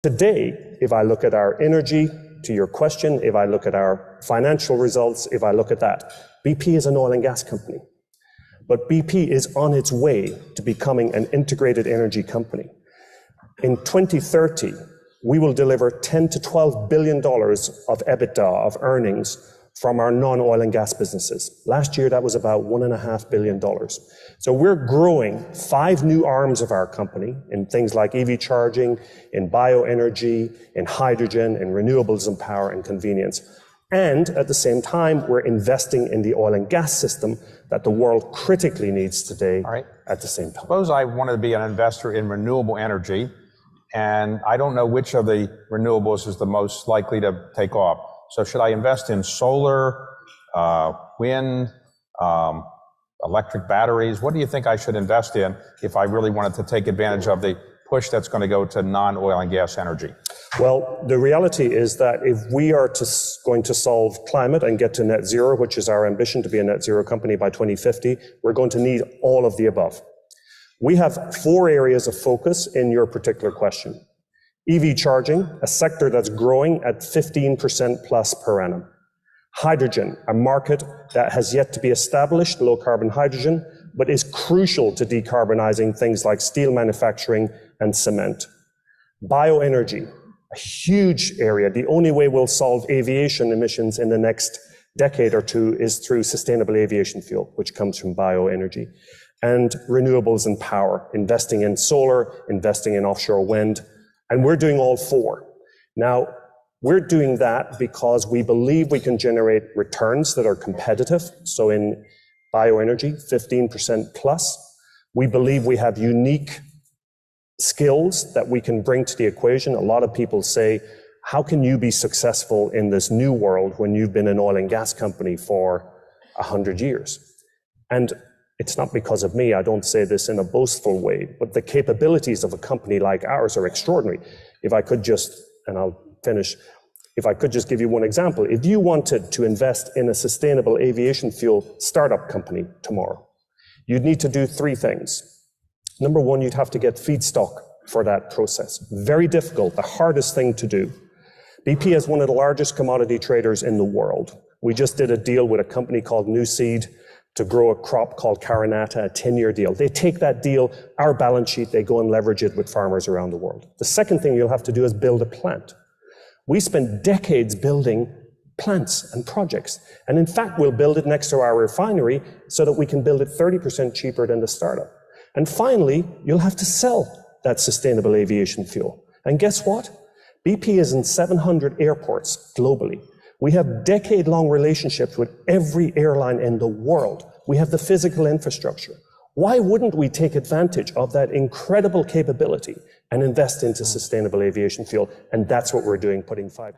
Today, if I look at our energy, to your question, if I look at our financial results, if I look at that, BP is an oil and gas company. But BP is on its way to becoming an integrated energy company. In 2030, we will deliver $10 to $12 billion of EBITDA, of earnings, from our non-oil and gas businesses. Last year, that was about $1.5 billion. So we're growing 5 new arms of our company in things like EV charging, in bioenergy, in hydrogen, in renewables and power and convenience. And at the same time, we're investing in the oil and gas system that the world critically needs today. All right. At the same time. Suppose I wanted to be an investor in renewable energy, and I don't know which of the renewables is the most likely to take off. So should I invest in solar, wind, electric batteries? What do you think I should invest in if I really wanted to take advantage of the push that's going to go to non-oil and gas energy? Well, the reality is that if we are going to solve climate and get to net zero, which is our ambition to be a net zero company by 2050, we're going to need all of the above. We have 4 areas of focus in your particular question. EV charging, a sector that's growing at 15% plus per annum. Hydrogen, a market that has yet to be established, low carbon hydrogen, but is crucial to decarbonizing things like steel manufacturing and cement. Bioenergy, a huge area. The only way we'll solve aviation emissions in the next decade or 2 is through sustainable aviation fuel, which comes from bioenergy. And renewables and power, investing in solar, investing in offshore wind. And we're doing all 4. Now, we're doing that because we believe we can generate returns that are competitive. So in bioenergy, 15% plus. We believe we have unique skills that we can bring to the equation. A lot of people say, how can you be successful in this new world when you've been an oil and gas company for 100 years? And it's not because of me, I don't say this in a boastful way, but the capabilities of a company like ours are extraordinary. If I could just, and I'll finish, if I could just give you one example. If you wanted to invest in a sustainable aviation fuel startup company tomorrow, you'd need to do 3 things. Number 1, you'd have to get feedstock for that process. Very difficult, the hardest thing to do. BP is one of the largest commodity traders in the world. We just did a deal with a company called New Seed to grow a crop called Carinata, a 10-year deal. They take that deal, our balance sheet, they go and leverage it with farmers around the world. The second thing you'll have to do is build a plant. We spent decades building plants and projects. And in fact, we'll build it next to our refinery so that we can build it 30% cheaper than the startup. And finally, you'll have to sell that sustainable aviation fuel. And guess what? BP is in 700 airports globally. We have decade-long relationships with every airline in the world. We have the physical infrastructure. Why wouldn't we take advantage of that incredible capability and invest into sustainable aviation fuel? And that's what we're doing, putting 5